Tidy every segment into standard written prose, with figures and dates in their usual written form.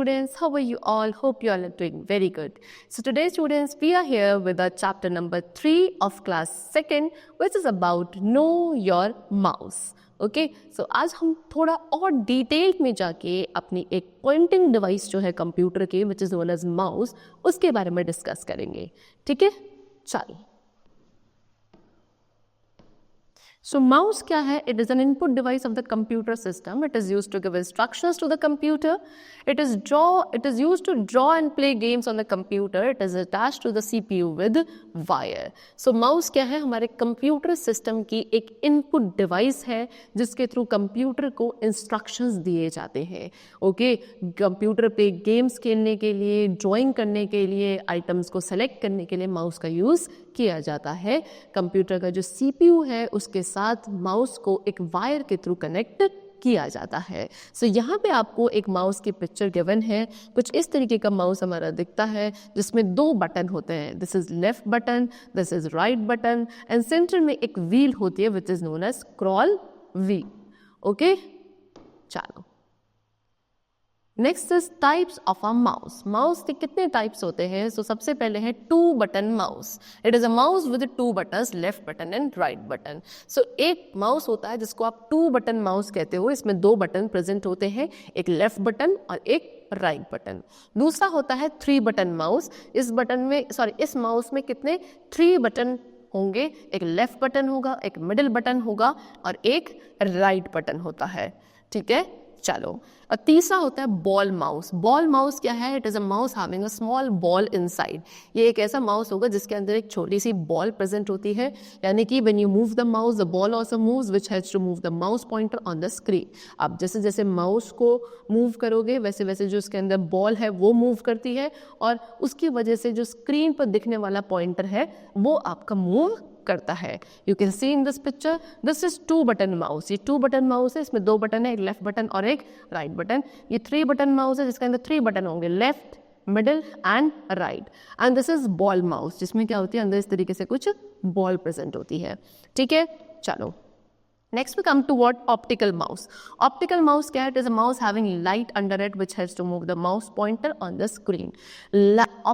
students, how are you all? Hope you all are doing very good. So today students, we are here with our chapter number 3 of class 2nd, which is about know your mouse. Okay so आज हम थोड़ा और detail में जाके अपनी एक pointing device जो है कंप्यूटर के which is known as mouse, उसके बारे में डिस्कस करेंगे. ठीक है, चलो. So mouse क्या है? It is an input device of the computer system. It is used to give instructions to the computer. It is used to draw and play games on the computer. It is attached to the CPU with wire. So mouse क्या है? हमारे computer system की एक input device है जिसके through computer को instructions दिए जाते हैं. Okay, computer पे games खेलने के लिए, drawing करने के लिए, items को select करने के लिए mouse का use किया जाता है. कंप्यूटर का जो CPU है उसके साथ माउस को एक वायर के थ्रू कनेक्ट किया जाता है. सो यहाँ पे आपको एक माउस की पिक्चर गिवन है. कुछ इस तरीके का माउस हमारा दिखता है जिसमें 2 बटन होते हैं. This is left button, this is right button and centre में एक व्हील होती है which is known as scroll wheel. Okay, चलो. Next is types of a mouse. Mouse के कितने टाइप्स होते हैं? सो सबसे पहले है 2 button mouse. It is a mouse with 2 buttons, left button and right button. So एक माउस होता है जिसको आप 2 बटन माउस कहते हो. इसमें 2 बटन प्रेजेंट होते हैं, एक लेफ्ट बटन और एक राइट बटन. दूसरा होता है 3 बटन माउस. इस माउस में कितने 3 बटन होंगे? एक लेफ्ट बटन होगा, एक मिडिल बटन होगा और एक राइट बटन होता है. ठीक है, चलो. और तीसरा होता है बॉल माउस. बॉल माउस क्या है? It is a mouse having a small ball inside. ये एक ऐसा माउस होगा जिसके अंदर एक छोटी सी बॉल प्रेजेंट होती है, यानी कि when you move the mouse the ball also moves which helps to move the mouse pointer on the screen. आप जैसे जैसे माउस को मूव करोगे वैसे वैसे जो उसके अंदर बॉल है वो मूव करती है और उसकी वजह से जो स्क्रीन पर दिखने वाला पॉइंटर है वो आपका मूव करता है. You can see in this picture, this is 2 button mouse. ये 2 बटन माउस है, इसमें 2 बटन है, एक लेफ्ट बटन और एक राइट बटन. ये 3 बटन माउस है जिसके अंदर 3 बटन होंगे, left, middle and right. And this is ball mouse जिसमें क्या होती है, अंदर इस तरीके से कुछ बॉल प्रेजेंट होती है. ठीक है, चलो. Next we come to what optical mouse. Optical mouse क्या है? It is a mouse having light under it which helps to move the mouse pointer on the screen.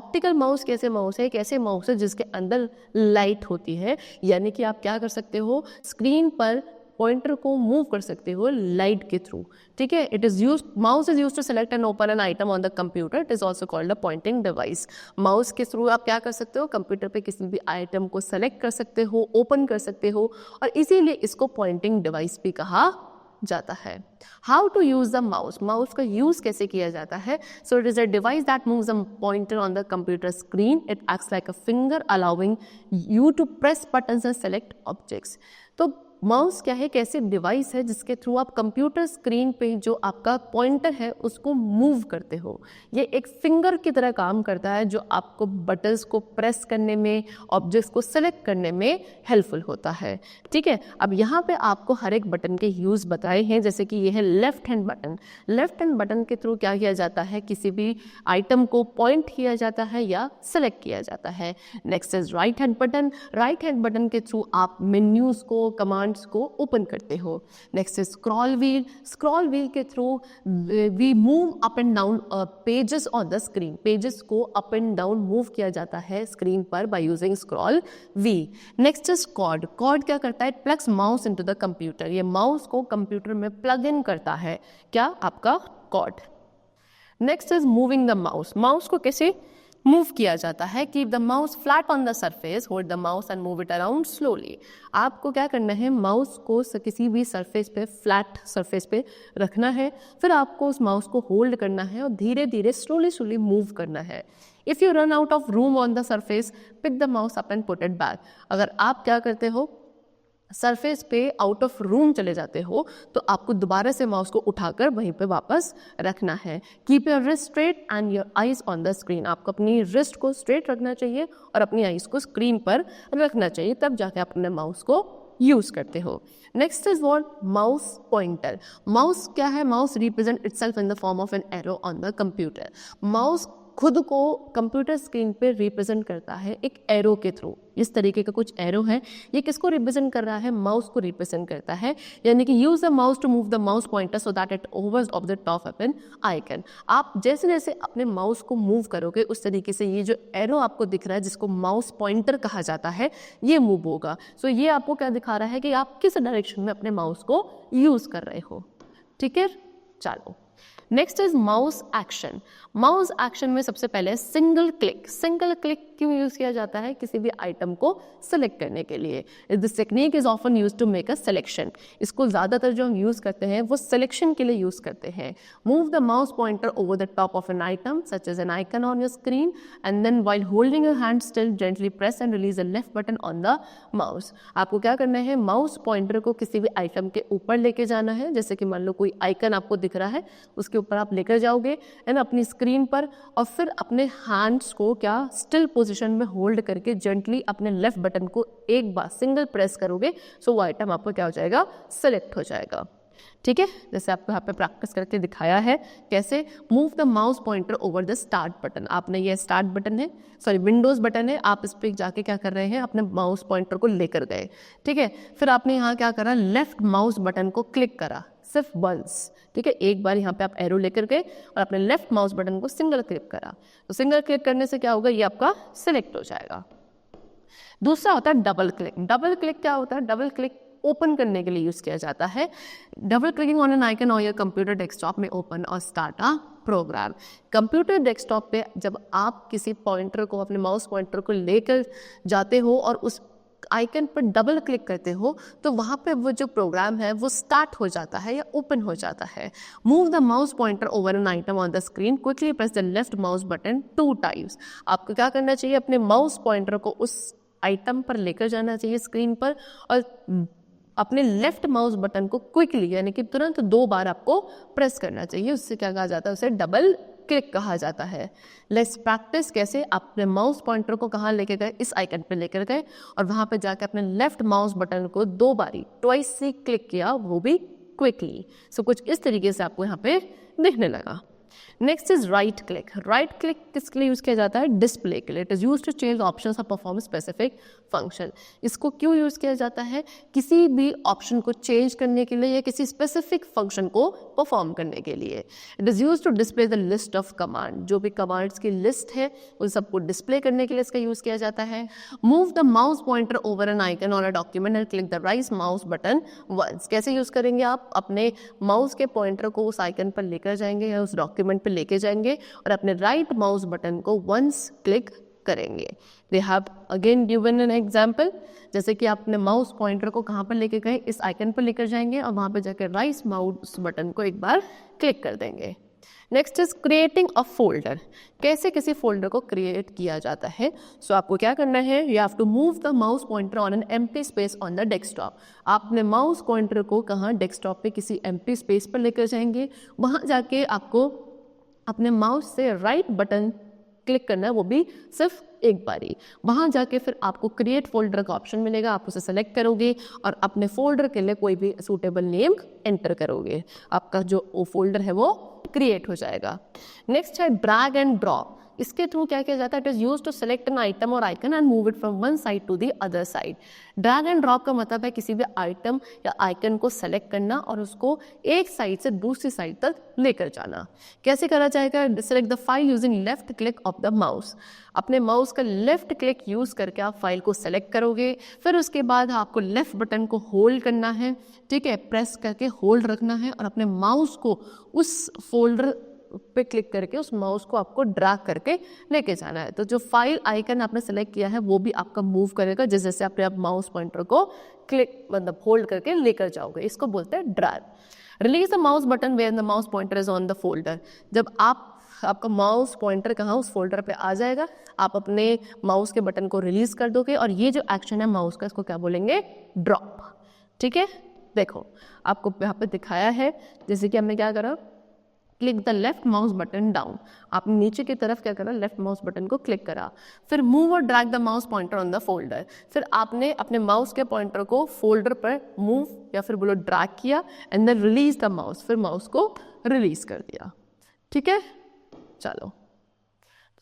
Optical mouse कैसे mouse है? एक ऐसे माउस है जिसके अंदर light होती है, यानी कि आप क्या कर सकते हो, स्क्रीन पर पॉइंटर को मूव कर सकते हो लाइट के थ्रू. ठीक है, it is use mouse is use to select and open an item on the computer. It is also called a pointing device. Mouse के थ्रू आप क्या कर सकते हो, कंप्यूटर पे किसी भी आइटम को सेलेक्ट कर सकते हो, ओपन कर सकते हो और इसीलिए इसको पॉइंटिंग डिवाइस भी कहा जाता है. How to use the mouse. Mouse का यूज कैसे किया जाता है? So it is a device that moves a pointer on the computer screen. It acts like a finger allowing you to press buttons and select objects. तो mouse क्या है? कैसे device है जिसके थ्रू आप कंप्यूटर स्क्रीन पे जो आपका पॉइंटर है उसको मूव करते हो. ये एक फिंगर की तरह काम करता है जो आपको बटन्स को प्रेस करने में, ऑब्जेक्ट्स को सेलेक्ट करने में हेल्पफुल होता है. ठीक है, अब यहाँ पे आपको हर एक बटन के यूज़ बताए हैं. जैसे कि ये है left hand button. Left hand button के थ्रू क्या किया जाता है, किसी भी आइटम को पॉइंट किया जाता है या सेलेक्ट किया जाता है. Next is right hand button. Right hand button के थ्रू आप मेन्यूज को, कमांड्स को ओपन करते हो. Next is scroll wheel. Scroll wheel के through we move up and down pages on the screen. Pages को अप एंड डाउन मूव किया जाता है स्क्रीन पर by using scroll wheel. Next is cord. Cord क्या करता है? It plugs mouse into the computer. ये माउस को कंप्यूटर में प्लग इन करता है. क्या? आपका cord. Next is moving the mouse. Mouse को कैसे मूव किया जाता है? Keep the mouse flat on the surface, hold the mouse and move it around slowly. आपको क्या करना है, माउस को किसी भी सरफेस पे, फ्लैट सरफेस पे रखना है, फिर आपको उस माउस को होल्ड करना है और धीरे धीरे स्लोली मूव करना है. If you run out of room on the surface, pick the mouse up and put it back. अगर आप क्या करते हो, सरफेस पे आउट ऑफ रूम चले जाते हो तो आपको दोबारा से माउस को उठाकर वहीं पे वापस रखना है. Keep your wrist straight and your eyes on the screen. आपको अपनी रिस्ट को स्ट्रेट रखना चाहिए और अपनी आइज को स्क्रीन पर रखना चाहिए, तब जाके आप अपने माउस को यूज करते हो. Next is what? Mouse pointer. Mouse क्या है? Mouse represent itself in the form of an arrow on the computer. Mouse खुद को कंप्यूटर स्क्रीन पे रिप्रेजेंट करता है एक एरो के थ्रू। इस तरीके का कुछ एरो है, ये किसको रिप्रेजेंट कर रहा है? माउस को रिप्रेजेंट करता है। यानी कि use the mouse to move the mouse pointer so that it hovers of the top of an icon. आप जैसे जैसे अपने माउस को मूव करोगे उस तरीके से ये जो एरो आपको दिख रहा है जिसको माउस पॉइंटर कहा जाता है ये मूव होगा। सो ये आपको क्या दिखा रहा है कि आप किस डायरेक्शन में अपने माउस को यूज कर रहे हो। ठीक है, चलो next is mouse action. Mouse action में सबसे पहले सिंगल क्लिक। सिंगल क्लिक क्यों यूज किया जाता है? किसी भी आइटम को सेलेक्ट करने के लिए। This technique is often use to make a selection. इसको ज्यादातर जो हम यूज करते हैं वो सिलेक्शन के लिए यूज करते हैं। Move the mouse pointer over the top of an item such as an icon on your screen and then while holding your hand still gently press and release the left button on the mouse. आपको क्या करना है? Mouse pointer को किसी भी item के ऊपर लेके जाना है। जैसे कि मान लो कोई आइकन आपको दिख रहा है, उसके ऊपर आप लेकर जाओगे एंड अपनी स्क्रीन पर, और फिर अपने हैंड्स को क्या स्टिल पोजीशन में होल्ड करके जेंटली अपने लेफ्ट बटन को एक बार सिंगल प्रेस करोगे सो वो आइटम आपको क्या हो जाएगा? सेलेक्ट हो जाएगा। ठीक है, जैसे आपको यहाँ पे प्रैक्टिस करके दिखाया है कैसे। Move the mouse pointer over the start button. आपने ये स्टार्ट बटन है, सॉरी विंडोज बटन है, आप इस पर जाके क्या कर रहे हैं? अपने माउस पॉइंटर को लेकर गए। ठीक है, फिर आपने यहाँ क्या करा? लेफ्ट माउस बटन को क्लिक करा सिर्फ वंस। ठीक है, एक बार यहाँ पे आप एरो लेकर गए और अपने लेफ्ट माउस बटन को सिंगल क्लिक करा। तो सिंगल क्लिक करने से क्या होगा? ये आपका सिलेक्ट हो जाएगा। दूसरा होता है डबल क्लिक। डबल क्लिक क्या होता है? डबल क्लिक ओपन करने के लिए यूज किया जाता है। Double clicking on an icon on your computer desktop में ओपन और start a program. Computer desktop पे जब आप किसी पॉइंटर को, अपने माउस पॉइंटर को लेकर जाते हो और उस आइकन पर डबल क्लिक करते हो तो वहाँ पे वो जो प्रोग्राम है वो स्टार्ट हो जाता है या ओपन हो जाता है। Move the mouse pointer over N item on the screen, quickly press the left mouse button 2 times. आपको क्या करना चाहिए? अपने माउस पॉइंटर को उस आइटम पर लेकर जाना चाहिए स्क्रीन पर, और अपने लेफ्ट माउस बटन को क्विकली यानी कि तुरंत 2 बार आपको प्रेस करना चाहिए। उससे क्या कहा जाता है? उसे डबल क्लिक कहा जाता है। लेट्स प्रैक्टिस कैसे। अपने माउस पॉइंटर को कहाँ लेके गए? इस आइकन पे लेकर गए और वहाँ पे जाकर अपने लेफ्ट माउस बटन को 2 बारी ट्वाइस से क्लिक किया, वो भी क्विकली। सो कुछ इस तरीके से आपको यहाँ पे दिखने लगा। Next is right click. Right click किसके लिए यूज किया जाता है? डिस्प्ले के लिए। It is use to change options और परफॉर्म स्पेसिफिक फंक्शन। इसको क्यों यूज किया जाता है? किसी भी ऑप्शन को चेंज करने के लिए या किसी स्पेसिफिक फंक्शन को परफॉर्म करने के लिए। It is use to display the list of command. जो भी कमांड्स की लिस्ट है उन सबको डिस्प्ले करने के लिए इसका यूज किया जाता है। Move the mouse pointer over an icon और a document and click the right mouse button once. कैसे यूज करेंगे? आप अपने माउस के पॉइंटर को उस आइकन पर लेकर जाएंगे या उस डॉक्यूमेंट पे लेके जाएंगे और अपने राइट माउस बटन को वंस क्लिक करेंगे। They have again given an example. जैसे कि आप अपने माउस पॉइंटर को कहाँ पर लेके गए? इस आइकन पर लेकर जाएंगे और वहाँ पर जाकर राइट माउस बटन को एक बार क्लिक कर देंगे। Next is creating a folder. कैसे किसी फोल्डर को क्रिएट किया जाता है? सो आपको क्या करना है? You have to move the mouse pointer on an empty space on the desktop. आप अपने माउस पॉइंटर को कहाँ? डेस्कटॉप पे किसी एम्प्टी स्पेस पर लेकर जाएंगे। वहाँ जाके आपको अपने माउस से राइट बटन क्लिक करना है, वो भी सिर्फ एक बारी। वहाँ जाके फिर आपको क्रिएट फोल्डर का ऑप्शन मिलेगा, आप उसे सेलेक्ट करोगे और अपने फोल्डर के लिए कोई भी सूटेबल नेम एंटर करोगे, आपका जो वो फोल्डर है वो क्रिएट हो जाएगा। नेक्स्ट है ड्रैग एंड ड्रॉप। इसके थ्रू क्या किया जाता है? It is use to select an item और icon and move it from one side to the other side. Drag and drop का मतलब है किसी भी आइटम या आइकन को सेलेक्ट करना और उसको एक साइड से दूसरी साइड तक लेकर जाना। कैसे करा जाएगा? Select the file using left click of the mouse. अपने माउस का लेफ्ट क्लिक यूज करके आप फाइल को सेलेक्ट करोगे, फिर उसके बाद आपको लेफ्ट बटन को होल्ड करना है, ठीक है, प्रेस करके होल्ड रखना है और अपने माउस को उस फोल्डर पे क्लिक करके उस माउस को आपको ड्रैग करके लेके जाना है। तो जो फाइल आइकन आपने सेलेक्ट किया है वो भी आपका मूव करेगा जैसे जैसे अपने आप माउस पॉइंटर को क्लिक मतलब होल्ड करके लेकर जाओगे। इसको बोलते हैं drag. Release the mouse button where the mouse pointer is on the folder. जब आपका माउस पॉइंटर कहाँ उस फोल्डर पे आ जाएगा, आप अपने माउस के बटन को रिलीज कर दोगे और ये जो एक्शन है माउस का इसको क्या बोलेंगे? ड्रॉप। ठीक है, देखो आपको यहाँ पे दिखाया है जैसे कि हमने क्या करा, click the left mouse button down. आपने नीचे की तरफ क्या करा? लेफ्ट माउस बटन को क्लिक करा। फिर मूव और drag the mouse pointer on the folder. फिर आपने अपने माउस के पॉइंटर को फोल्डर पर मूव या फिर बोलो ड्रैग किया and then release the mouse. फिर माउस को रिलीज कर दिया। ठीक है, चलो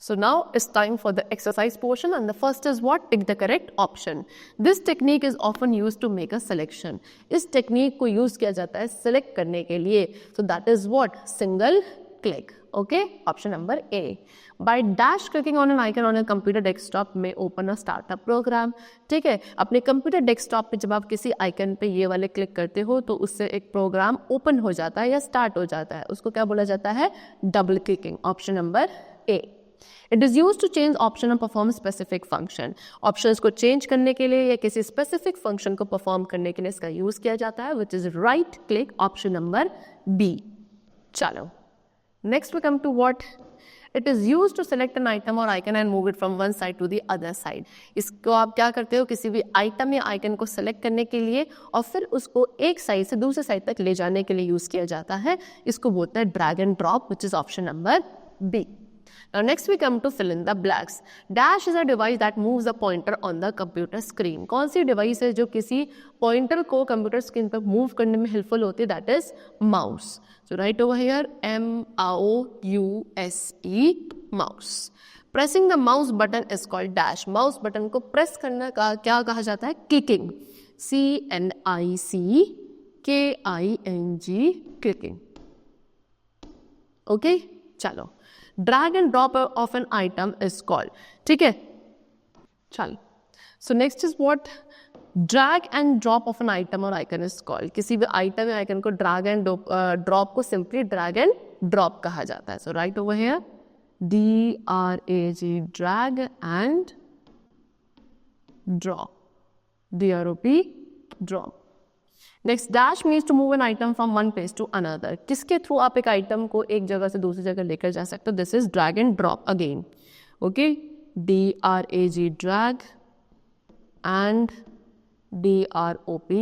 So now it's time for the exercise portion, and the first is what? Pick the correct option. This technique is often used to make a selection. इस technique को use किया जाता है select करने के लिए. So that is what? Single click. Okay, option number A. By dash clicking on an icon on a computer desktop may open a startup program. ठीक है, अपने कंप्यूटर डेस्कटॉप पे जब आप किसी आइकन पे ये वाले क्लिक करते हो तो उससे एक प्रोग्राम ओपन हो जाता है या स्टार्ट हो जाता है. उसको क्या बोला जाता है? Double clicking. Option number A. It is used to change option and perform specific function. Options को change करने के लिए या किसी specific function को perform करने के लिए इसका use किया जाता है, which is right click. Option number B. चलो. Next we come to what? It is used to select an item or icon and move it from one side to the other side. इसको आप क्या करते हो? किसी भी item या icon को select करने के लिए और फिर उसको एक side से दूसरे side तक ले जाने के लिए use किया जाता है. इसको बोलते हैं drag and drop, which is option number B. Now next we come to fill in the blanks. Dash is a device that moves the pointer on the computer screen. कौन सी device है जो किसी pointer को computer screen पर move करने में helpful होती है? That is mouse. So write over here M-O-U-S-E, mouse. Pressing the mouse button is called dash. Mouse button को press करने का क्या कहा जाता है? Clicking. C-N-I-C-K-I-N-G, clicking. Okay? चलो. Drag and drop of an item is called. ठीक है, चल. So next is what? Drag and drop of an item or icon is called. किसी भी item या icon को drag and drop को simply drag and drop कहा जाता है. So right over here, D-R-A-G, drag and drop. D-R-O-P, drop. Next, dash means to move an item from one place to another. किसके through आप एक item को एक जगह से दूसरी जगह लेकर जा सकते हो? This is drag and drop again. Okay, D-R-A-G, drag and D-R-O-P,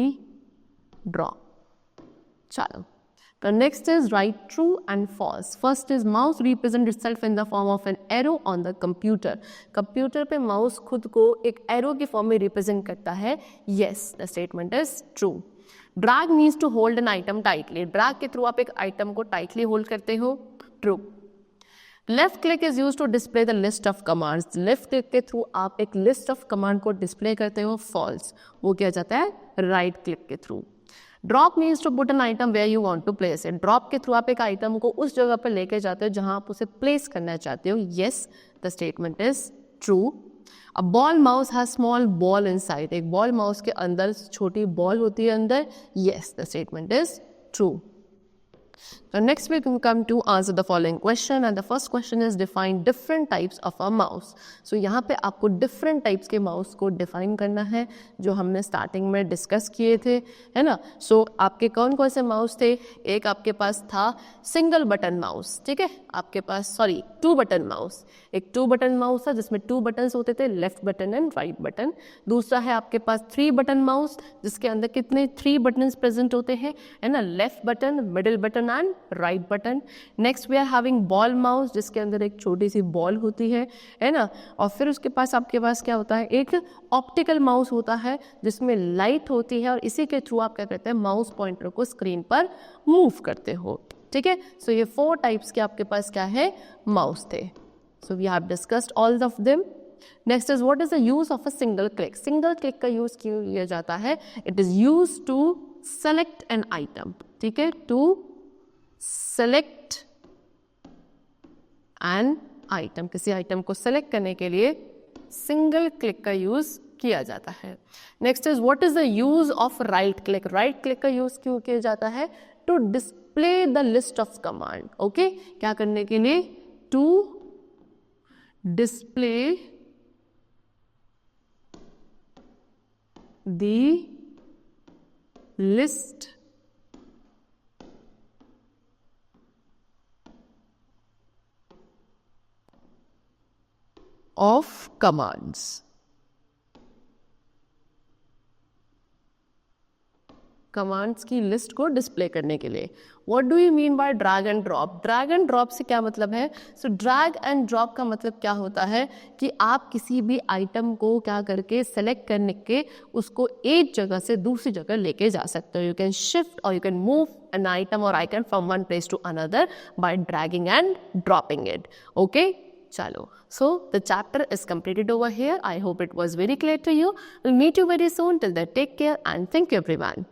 drop. चलो. The next is write true and false. First is mouse represent itself in the form of an arrow on the computer. Computer पे mouse खुद को एक arrow की form में represent करता है. Yes, the statement is true. Drag means to hold an item tightly. Drag के through आप एक item को tightly hold करते हो. True. Left click is used to display the list of commands. Left click के through आप एक list of command को display करते हो. False. वो किया जाता है right click के through. Drop means to put an item where you want to place it. Drop के थ्रू आप एक आइटम को उस जगह पर लेके जाते हो जहां आप उसे प्लेस करना चाहते हो. Yes, the statement is true. A ball mouse has small ball inside. एक ball mouse के अंदर छोटी ball होती है अंदर. Yes, the statement is true. So next we can come to answer the following question, and the first question is define different types of a mouse. So यहाँ पे आपको different types के mouse को define करना है जो हमने starting में discuss किए थे, है ना? So आपके कौन कौन से mouse थे? एक आपके पास था single button mouse, ठीक है? आपके पास two button mouse. एक two button mouse था जिसमें 2 buttons होते थे, left button and right button. दूसरा है आपके पास 3 button mouse जिसके अंदर कितने 3 buttons present होते हैं, है ना? Left button, middle button and right button. Next we are having ball mouse जिसके अंदर एक छोटी सी बॉल होती है ना? और फिर उसके पास आपके पास क्या होता है? एक ऑप्टिकल माउस होता है जिसमें लाइट होती है और इसी के थ्रू आप क्या करते हैं? माउस पॉइंटर को स्क्रीन पर मूव करते हो. ठीक है, सो ये 4 टाइप्स के आपके पास क्या है? माउस थे. So we have discussed all of them. Next is what is the use of a single click. Single click का यूज क्यों किया जाता है? It is use to select an item. ठीक है, टू select an item. किसी item को select करने के लिए सिंगल क्लिक का यूज किया जाता है. Next is what is the use of right click. Right click का यूज क्यों किया जाता है? To display the list of command. Okay, क्या करने के लिए? To display the list of commands. Commands की लिस्ट को डिस्प्ले करने के लिए. What do you mean by drag and drop? Drag and drop से क्या मतलब है? सो ड्रैग एंड ड्रॉप का मतलब क्या होता है कि आप किसी भी आइटम को क्या करके सेलेक्ट करने के उसको एक जगह से दूसरी जगह लेके जा सकते हो. यू कैन शिफ्ट और you can move an item or icon from one place to another by dragging and dropping it. Okay, चलो, so the chapter is completed over here. I hope it was very clear to you. We'll meet you very soon. Till then, take care and thank you everyone.